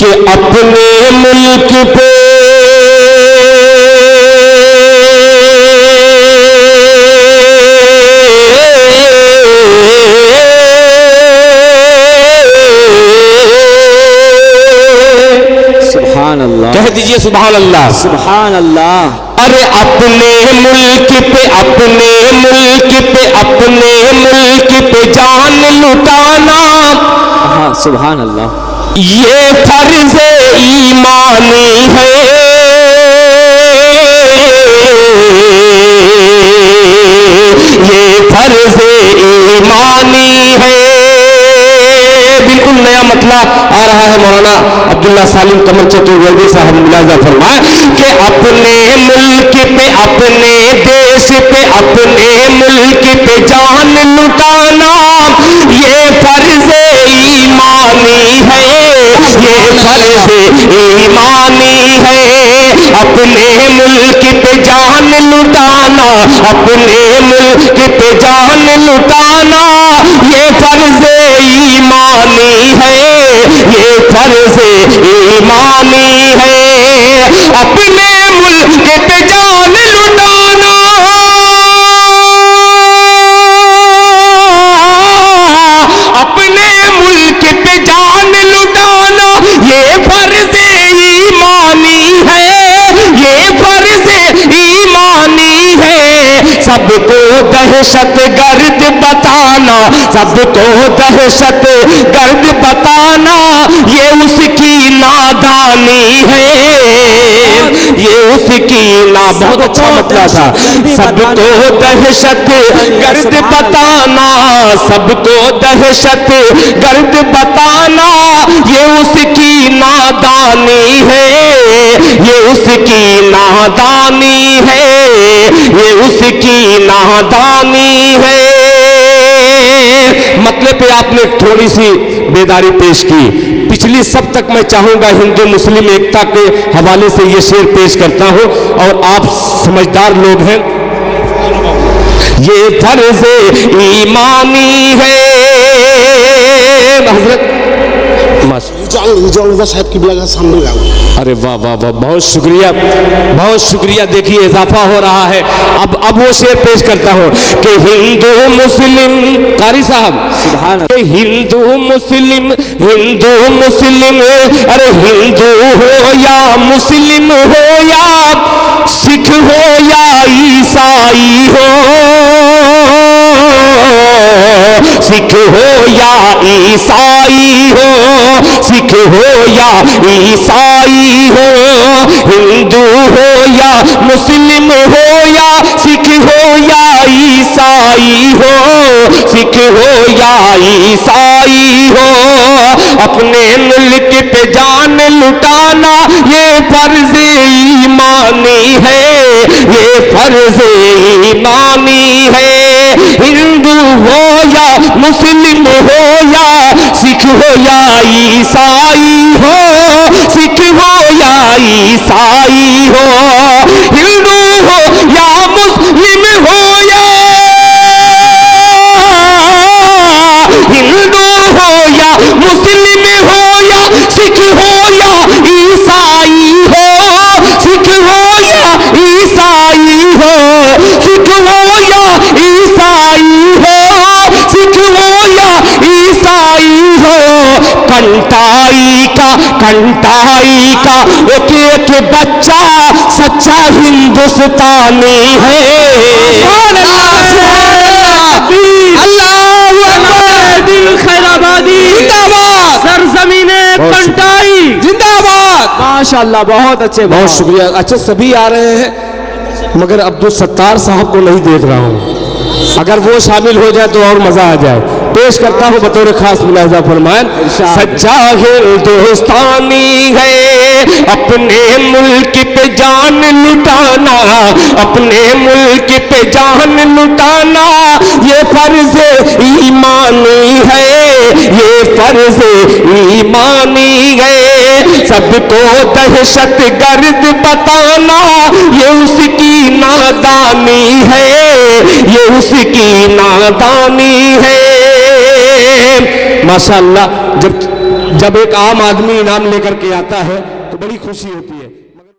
कि अपने मुल्क पे सुभान अल्लाह, कह दीजिए सुभान अल्लाह, सुभान अल्लाह। अरे अपने मुल्क पे, अपने मुल्क पे, अपने मुल्क पे जान लुटाना, हाँ सुभान अल्लाह। ये फर्ज ईमानी है, ये फर्ज ईमानी है। बिल्कुल नया मतला आ रहा है। मौलाना अब्दुल्ला सालिम कमर चतुर्वेदी साहब मुलाजा फरमाए कि अपने मुल्क पे, अपने देश पे, अपने मुल्क पे जान लुटाना, ये फर्ज ईमानी है, ये फर्ज ईमानी है। अपने मुल्क पे जान लुटाना, अपने मुल्क पे जान लुटाना, ये फर्ज ईमानी है, ये फर्ज ईमानी है। अपने मुल्क पे जान लुटाना, अपने मुल्क पे जान लुटाना, ये फर्ज ईमानी है, ये फर्ज ईमानी है। सबको दहशत गर्द बताना, सबको दहशत गर्द बताना, ये उसकी नादानी है, ये उसकी ना। बहुत अच्छा मतलब था। सबको दहशत गर्द बताना, सबको दहशत गर्द बताना, ये उसकी नादानी है, ये उसकी नादानी है, ये उसकी नादानी है। मतलब पे आपने थोड़ी सी बेदारी पेश की। पिछली सब तक मैं चाहूंगा हिंदू मुस्लिम एकता के हवाले से ये शेर पेश करता हूं, और आप समझदार लोग हैं। ये फर्ज ईमानी है हजरत साहब की बिला सामने लाओ। अरे वाह वाह वाह, बहुत शुक्रिया, बहुत शुक्रिया। देखिए इजाफा हो रहा है। अब वो शेर पेश करता हूँ कि हिंदू मुस्लिम, कारी साहब, कि हिंदू मुस्लिम, हिंदू मुस्लिम, अरे हिंदू हो या मुस्लिम हो या सिख हो या ईसाई हो, सिख हो या ईसाई हो, सिख हो या ईसाई हो, हिंदू हो या मुस्लिम हो या सिख हो या ईसाई हो, सिख हो या ईसाई हो, अपने मुल्क पे जान लुटाना, ये फर्ज ईमानी है, ये फर्ज ईमानी है। हिंदू हो या मुस्लिम हो या सिख हो या ईसाई हो, सिख हो या ईसाई हो, हिंदू हो या मुस्लिम हो या, हिंदू हो या मुस्लिम हो या सिख हो या ईसाई हो, सिख हो या ईसाई हो, सिख हो या ईसाई हो, सिख हो या ईसाई हो, कंटाई का एक एक बच्चा सच्चा हिंदुस्तानी है। सरजमीने कंटाई जिंदाबाद। माशाअल्लाह, बहुत अच्छे, बहुत शुक्रिया। अच्छा सभी आ रहे हैं, मगर अब्दुल सत्तार साहब को नहीं देख रहा हूँ। अगर वो शामिल हो जाए तो और मजा आ जाए। पेश करता हूँ बतौर खास मुलाहिजा फरमाएं। सच्चा हिंदुस्तानी है, अपने मुल्क पे जान लुटाना, अपने मुल्क पे जान लुटाना, ये फर्ज ईमानी है, ये फर्ज ईमानी है। सबको दहशत गर्द बताना, ये उसकी नादानी है, ये उसकी नादानी है। माशाअल्लाह, जब जब एक आम आदमी इनाम लेकर के आता है तो बड़ी खुशी होती है।